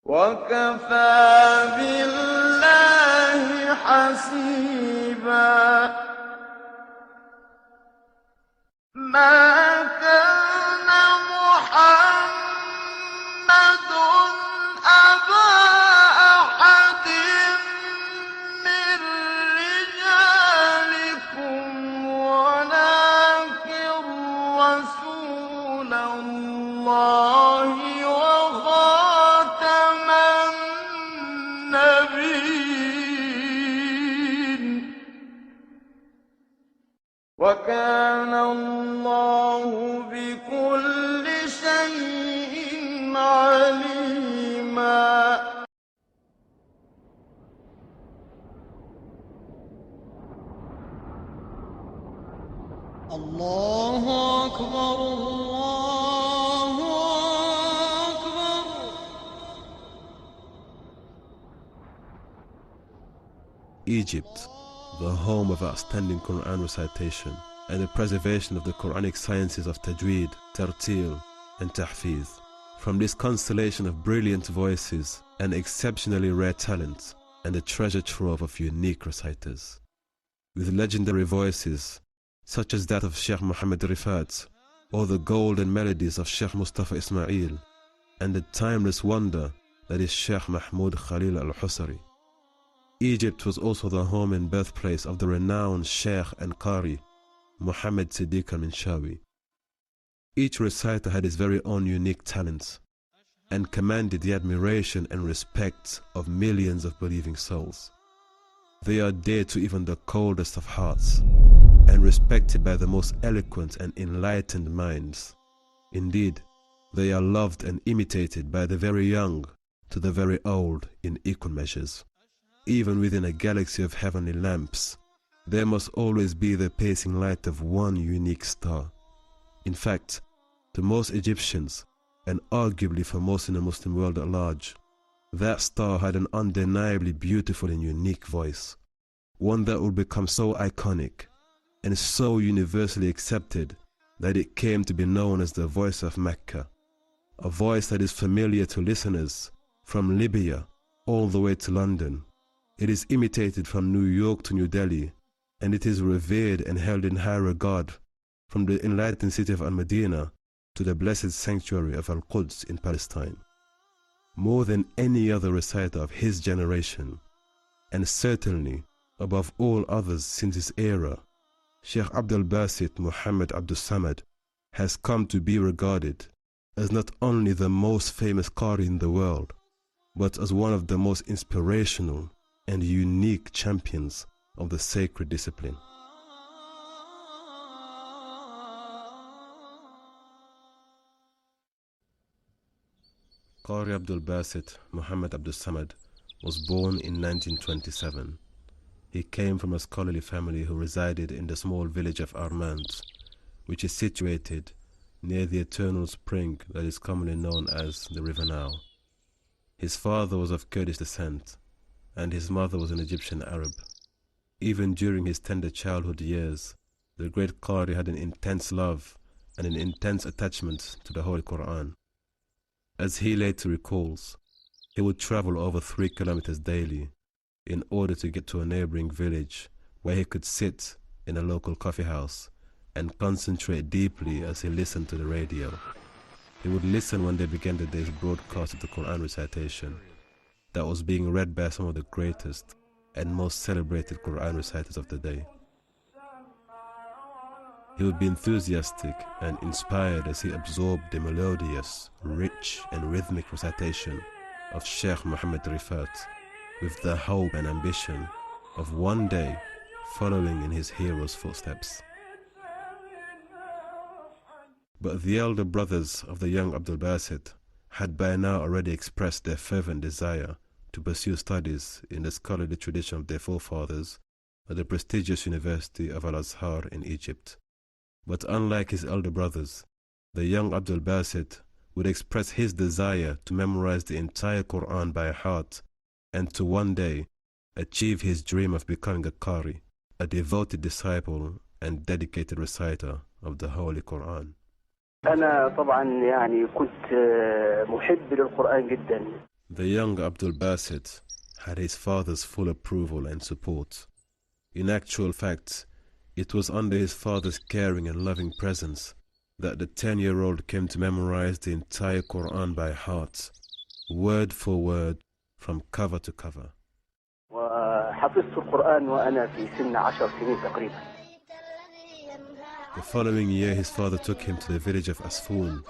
وكفى بالله حسيبا ما كان محمد أبا أحد من رجالكم ولكن رسول الله وخاتم النبيين وكان الله بكل شيء عليما. الله أكبر الله أكبر. Egypt, the home of outstanding Quran recitation and the preservation of the Quranic sciences of Tajweed, Tartil, and Tahfiz. From this constellation of brilliant voices and exceptionally rare talents and a treasure trove of unique reciters. With legendary voices such as that of Sheikh Muhammad Rifat, or the golden melodies of Sheikh Mustafa Ismail, and the timeless wonder that is Sheikh Mahmoud Khalil al-Husari. Egypt was also the home and birthplace of the renowned Sheikh and Qari, Muhammad Siddiq al-Minshawi. Each reciter had his very own unique talents and commanded the admiration and respect of millions of believing souls. They are dear to even the coldest of hearts and respected by the most eloquent and enlightened minds. Indeed, they are loved and imitated by the very young to the very old in equal measures. Even within a galaxy of heavenly lamps, there must always be the pacing light of one unique star. In fact, to most Egyptians, and arguably for most in the Muslim world at large, that star had an undeniably beautiful and unique voice, one that would become so iconic and so universally accepted that it came to be known as the voice of Mecca, a voice that is familiar to listeners from Libya all the way to London. It is imitated from New York to New Delhi, and it is revered and held in high regard from the enlightened city of Al-Madinah to the blessed sanctuary of Al-Quds in Palestine. More than any other reciter of his generation, and certainly above all others since his era, Sheikh Abdul-Basit Abdus-Samad has come to be regarded as not only the most famous Qari in the world, but as one of the most inspirational and unique champions of the sacred discipline. Qari Abdul-Basit Abdus-Samad was born in 1927. He came from a scholarly family who resided in the small village of Armand, which is situated near the eternal spring that is commonly known as the River Nile. His father was of Kurdish descent, and his mother was an Egyptian Arab. Even during his tender childhood years, the great Qari had an intense love and an intense attachment to the Holy Quran. As he later recalls, he would travel over 3 kilometers daily in order to get to a neighboring village where he could sit in a local coffee house and concentrate deeply as he listened to the radio. He would listen when they began the day's broadcast of the Quran recitation that was being read by some of the greatest and most celebrated Quran reciters of the day. He would be enthusiastic and inspired as he absorbed the melodious, rich and rhythmic recitation of Sheikh Muhammad Rifat, with the hope and ambition of one day following in his hero's footsteps. But the elder brothers of the young Abdul-Basit had by now already expressed their fervent desire to pursue studies in the scholarly tradition of their forefathers at the prestigious University of Al-Azhar in Egypt. But unlike his elder brothers, the young Abdul-Basit would express his desire to memorize the entire Quran by heart and to one day achieve his dream of becoming a Qari, a devoted disciple and dedicated reciter of the Holy Quran. أنا طبعا يعني كنت محب للقرآن جدا. The young Abdul-Basit had his father's full approval and support. In actual fact, it was under his father's caring and loving presence that the 10-year-old came to memorize the entire Quran by heart, word for word, from cover to cover. وحفظت القرآن وأنا في سن 10 سنين تقريبا. The following year, his father took him to the village of Asfoon,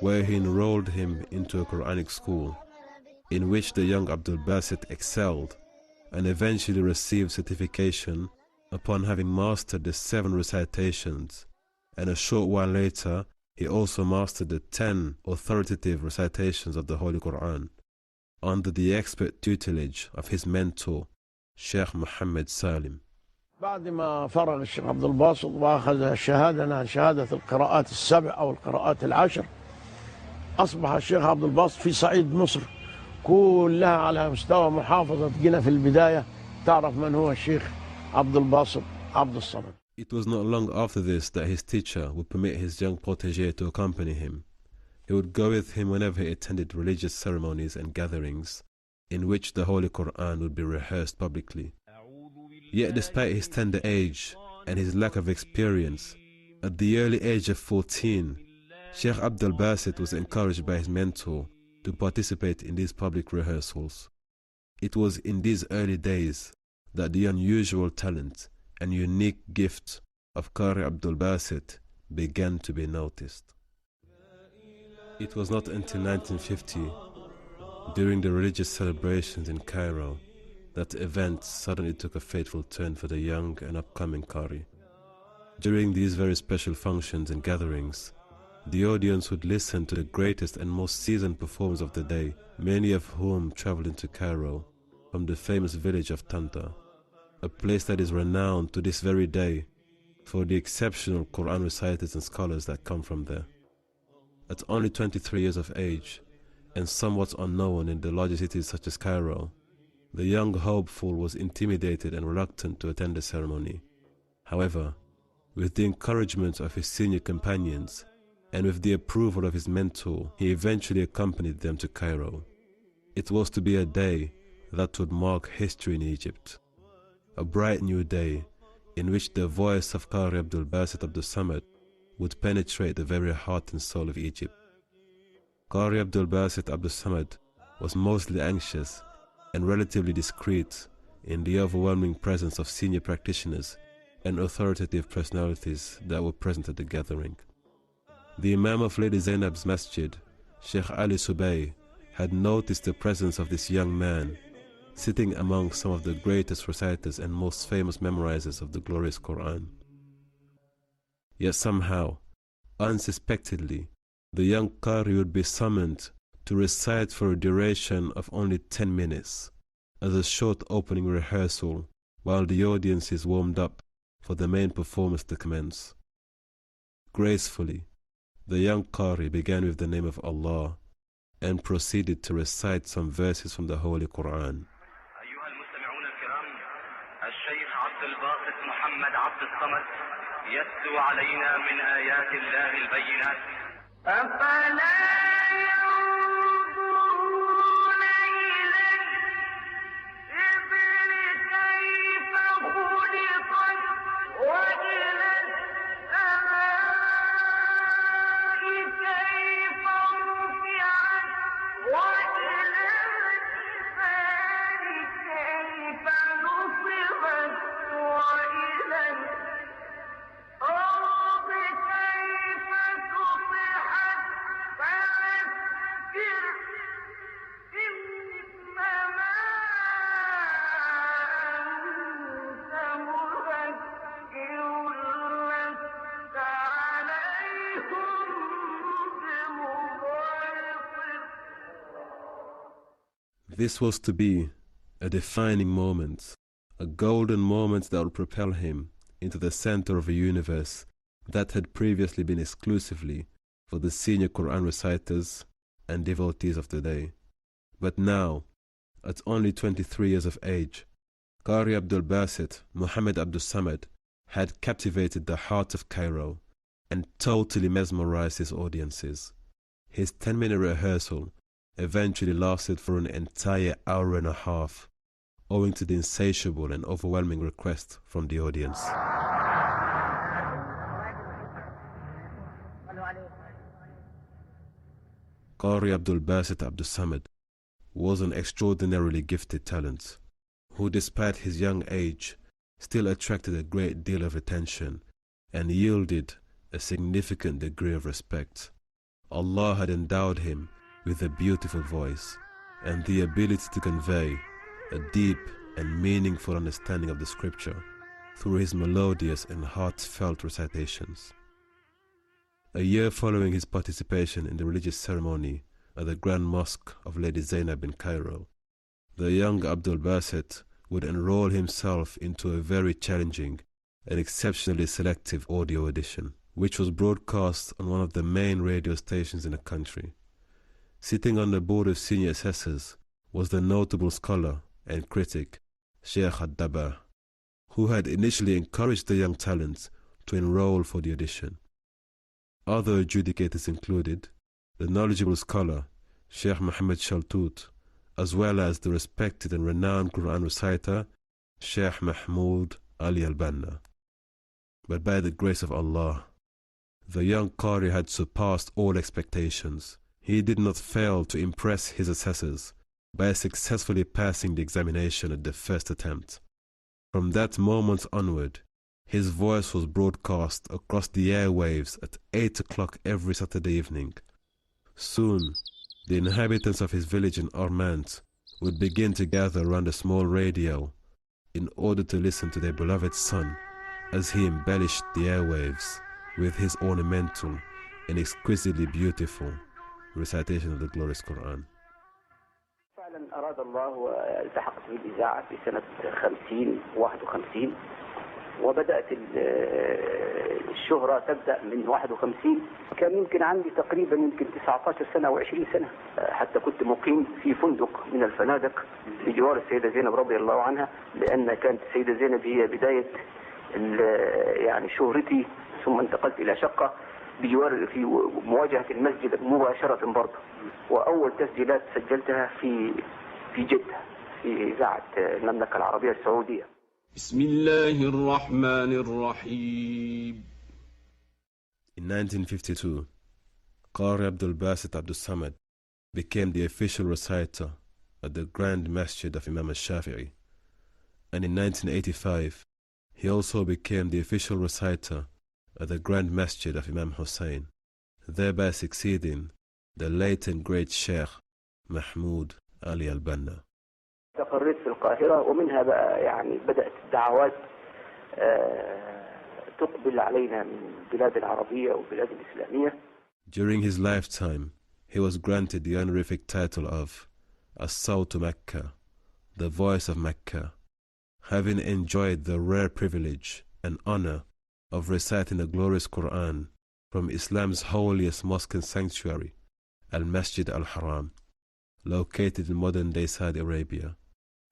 where he enrolled him into a Quranic school, in which the young Abdul-Basit excelled and eventually received certification upon having mastered the 7 recitations, and a short while later he also mastered the 10 authoritative recitations of the Holy Quran, under the expert tutelage of his mentor, Sheikh Muhammad Salim. بعد ما فرغ الشيخ عبد الباسط واخذ شهادة القراءات ال7 أو القراءات ال10، أصبح الشيخ عبد الباسط في صعيد مصر كلها على مستوى محافظة جنة في البداية تعرف من هو الشيخ عبد الباسط Abdus-Samad. It was not long after this that his teacher would permit his young protege to accompany him. He would go with him whenever he attended religious ceremonies and gatherings in which the Holy Quran would be rehearsed publicly. Yet despite his tender age and his lack of experience, at the early age of 14, Sheikh Abdul-Basit was encouraged by his mentor to participate in these public rehearsals. It was in these early days that the unusual talent and unique gift of Qari Abdul-Basit began to be noticed. It was not until 1950, during the religious celebrations in Cairo, that the event suddenly took a fateful turn for the young and upcoming Qari. During these very special functions and gatherings, the audience would listen to the greatest and most seasoned performers of the day, many of whom traveled into Cairo from the famous village of Tanta, a place that is renowned to this very day for the exceptional Quran reciters and scholars that come from there. At only 23 years of age, and somewhat unknown in the larger cities such as Cairo, the young hopeful was intimidated and reluctant to attend the ceremony. However, with the encouragement of his senior companions, and with the approval of his mentor, he eventually accompanied them to Cairo. It was to be a day that would mark history in Egypt, a bright new day in which the voice of Qari Abdul-Basit Abdus-Samad would penetrate the very heart and soul of Egypt. Qari Abdul-Basit Abdus-Samad was mostly anxious and relatively discreet in the overwhelming presence of senior practitioners and authoritative personalities that were present at the gathering. The Imam of Lady Zainab's Masjid, Sheikh Ali Subay, had noticed the presence of this young man, sitting among some of the greatest reciters and most famous memorizers of the glorious Quran. Yet somehow, unsuspectedly, the young Qari would be summoned to recite for a duration of only 10 minutes, as a short opening rehearsal while the audience is warmed up for the main performance to commence. Gracefully, the young Qari began with the name of Allah and proceeded to recite some verses from the Holy Quran. أيها المستمعون الكرام، الشيخ عبد الباسط محمد عبد الصمد يتلو علينا من آيات الله البينات. أفلا ينظرون إلى الإبل كيف خلقت وإلى السماء كيف رفعت وإلى الجبال كيف نصبت وإلى الأرض كيف سطحت فذكر إنما أنت مذكر لست عليهم بمسيطر. This was to be a defining moment, a golden moment that would propel him into the center of a universe that had previously been exclusively for the senior Quran reciters and devotees of the day. But now, at only 23 years of age, Qari Abdul-Basit Muhammad Abdus-Samad had captivated the heart of Cairo and totally mesmerized his audiences. His 10-minute rehearsal eventually lasted for an entire hour and a half, owing to the insatiable and overwhelming request from the audience. Qari Abdul-Basit Abdus-Samad was an extraordinarily gifted talent, who despite his young age still attracted a great deal of attention and yielded a significant degree of respect. Allah had endowed him with a beautiful voice and the ability to convey a deep and meaningful understanding of the scripture through his melodious and heartfelt recitations. A year following his participation in the religious ceremony at the Grand Mosque of Lady Zainab in Cairo, the young Abdul-Basit would enroll himself into a very challenging and exceptionally selective audio edition, which was broadcast on one of the main radio stations in the country. Sitting on the board of senior assessors was the notable scholar and critic Sheikh Ad-Dabah, who had initially encouraged the young talent to enroll for the audition. Other adjudicators included the knowledgeable scholar Sheikh Muhammad Shaltut, as well as the respected and renowned Quran reciter Sheikh Mahmoud Ali al-Banna. But by the grace of Allah, the young Qari had surpassed all expectations. He did not fail to impress his assessors by successfully passing the examination at the first attempt. From that moment onward, his voice was broadcast across the airwaves at 8 o'clock every Saturday evening. Soon, the inhabitants of his village in Armant would begin to gather around a small radio in order to listen to their beloved son as he embellished the airwaves with his ornamental and exquisitely beautiful recitation of the glorious Quran. فعلا أراد الله والتحقت بالإذاعة في سنة 51 وبدأت الشهرة تبدأ من 51. كان يمكن عندي تقريبا 19 سنة أو 20 سنة، حتى كنت مقيم في فندق من الفنادق بجوار السيدة زينب رضي الله عنها، لأن كانت السيدة زينب هي بداية يعني شهرتي. ثم انتقلت إلى شقة بجوار في مواجهة المسجد مباشرة برضه، وأول تسجيلات سجلتها في جدة في إذاعة المملكة العربية السعودية. بسم الله الرحمن الرحيم. In 1952, Qari Abdul-Basit Abdus-Samad became the official reciter at the Grand Masjid of Imam al-Shafi'i, and in 1985, he also became the official reciter at the Grand Masjid of Imam Hussein, thereby succeeding the late and great Sheikh Mahmoud Ali al-Banna. استقريت في القاهرة، ومنها بقى يعني بدأت الدعوات تقبل علينا من البلاد العربية والبلاد الإسلامية. During his lifetime, he was granted the honorific title of As-Sawtu Mecca, the voice of Mecca, having enjoyed the rare privilege and honor of reciting the glorious Quran from Islam's holiest mosque and sanctuary, Al-Masjid Al-Haram, located in modern-day Saudi Arabia.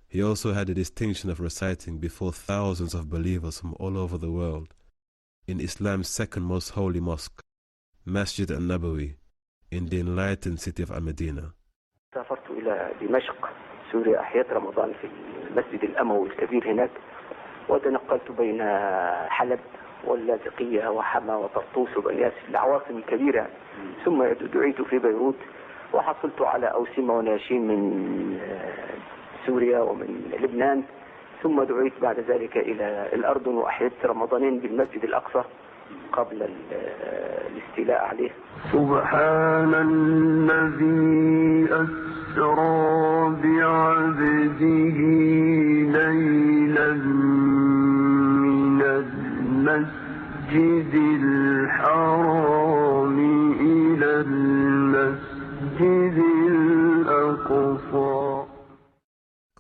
He also had the distinction of reciting before thousands of believers from all over the world in Islam's second most holy mosque, Masjid al-Nabawi, in the enlightened city of Al-Madinah. سافرت إلى دمشق سوريا، أحييت رمضان في المسجد الأموي الكبير هناك، وتنقلت بين حلب واللاذقية وحما وطرطوس وبنياس، العواصم الكبيرة. ثم دعيت في بيروت، وحصلت على أوسمة وناشين من سوريا ومن لبنان. ثم دعيت بعد ذلك إلى الأردن، وأحييت رمضانين بالمسجد الأقصى قبل الاستيلاء عليه. سبحان الذي أسرى بعبده ليلا من المسجد الحرام إلى المسجد الأقصى.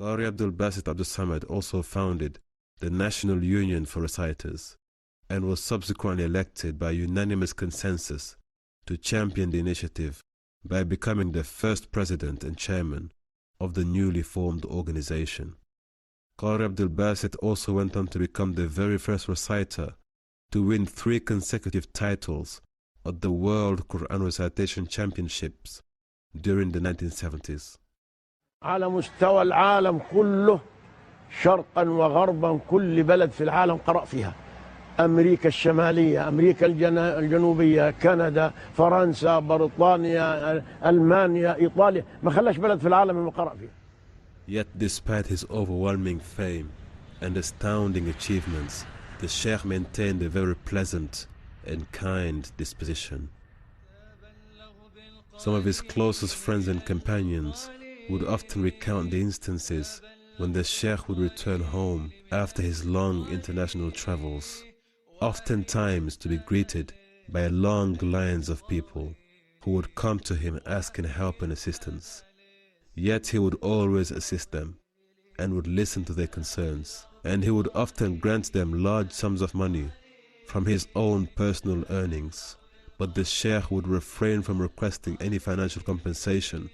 Qari Abdul-Basit Abdus-Samad also founded the National Union for Reciters and was subsequently elected by unanimous consensus to champion the initiative by becoming the first president and chairman of the newly formed organization. Qari Abdul-Basit also went on to become the very first reciter to win 3 consecutive titles at the World Quran Recitation Championships during the 1970s. على مستوى العالم كله شرقا وغربا كل بلد في العالم قرأ فيها. أمريكا الشمالية، أمريكا الجنوبية، كندا، فرنسا، بريطانيا، ألمانيا، إيطاليا، ما خلاش بلد في العالم ما قرأ فيها. Yet despite his overwhelming fame and astounding achievements, the Sheikh maintained a very pleasant and kind disposition. Some of his closest friends and companions would often recount the instances when the Sheikh would return home after his long international travels, oftentimes to be greeted by long lines of people who would come to him asking help and assistance. Yet he would always assist them and would listen to their concerns, and he would often grant them large sums of money from his own personal earnings. But the Sheikh would refrain from requesting any financial compensation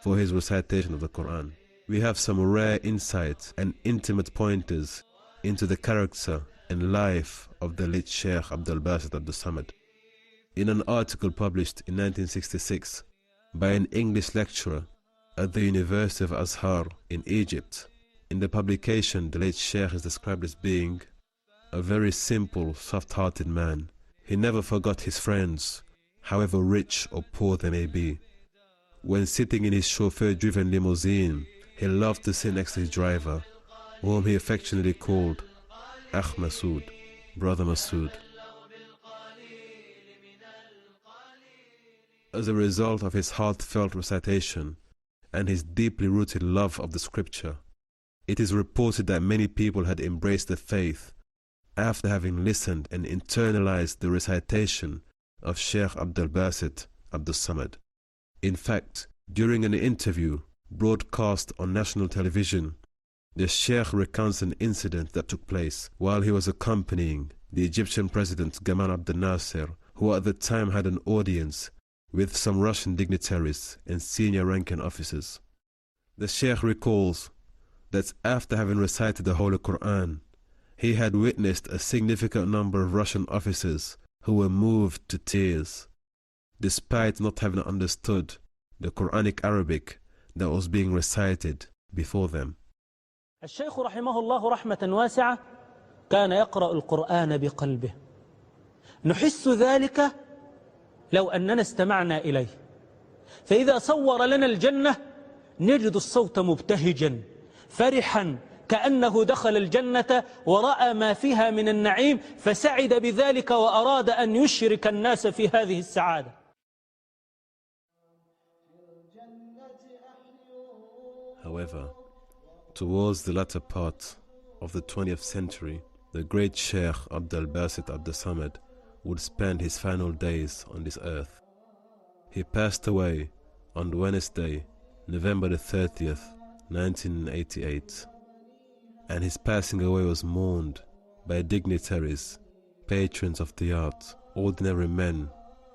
for his recitation of the Quran. We have some rare insights and intimate pointers into the character and life of the late Sheikh Abdul-Basit Abdus-Samad. In an article published in 1966 by an English lecturer at the University of Azhar in Egypt, in the publication the late Sheikh is described as being a very simple, soft-hearted man. He never forgot his friends, however rich or poor they may be. When sitting in his chauffeur-driven limousine, he loved to sit next to his driver, whom he affectionately called Akh Masood, Brother Masood. As a result of his heartfelt recitation and his deeply rooted love of the scripture, it is reported that many people had embraced the faith after having listened and internalized the recitation of Sheikh Abdul-Basit Abdus-Samad. In fact, during an interview broadcast on national television, the Sheikh recounts an incident that took place while he was accompanying the Egyptian President Gamal Abdel Nasser, who at the time had an audience with some Russian dignitaries and senior ranking officers. The Sheikh recalls that after having recited the Holy Quran, he had witnessed a significant number of Russian officers who were moved to tears, despite not having understood the Quranic Arabic that was being recited before them. الشيخ رحمه الله رحمة واسعة كان يقرأ القرآن بقلبه، نحس ذلك لو أننا استمعنا إليه، فإذا صور لنا الجنة نجد الصوت مبتهجا فرحا كأنه دخل الجنة ورأى ما فيها من النعيم فسعد بذلك وأراد أن يشرك الناس في هذه السعادة. However, towards the latter part of the 20th century, the great Sheikh Abdul-Basit Abdus-Samad would spend his final days on this earth. He passed away on Wednesday, November the 30th, 1988. And his passing away was mourned by dignitaries, patrons of the art, ordinary men,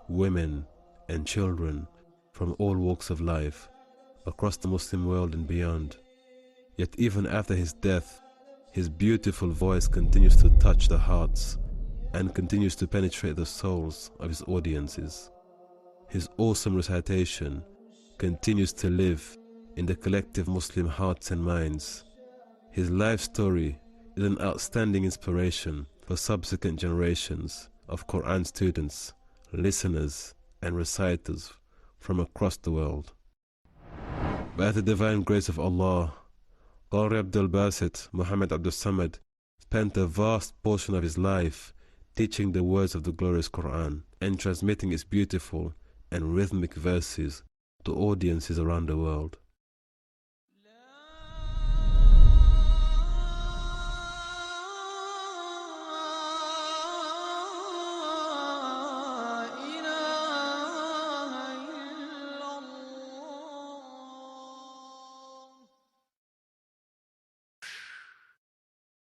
women, and children from all walks of life, across the Muslim world and beyond. Yet even after his death, his beautiful voice continues to touch the hearts and continues to penetrate the souls of his audiences. His awesome recitation continues to live in the collective Muslim hearts and minds. His life story is an outstanding inspiration for subsequent generations of Quran students, listeners, and reciters from across the world. By the divine grace of Allah, Qari Abdul-Basit Muhammad Abdus-Samad spent a vast portion of his life teaching the words of the glorious Quran and transmitting its beautiful and rhythmic verses to audiences around the world.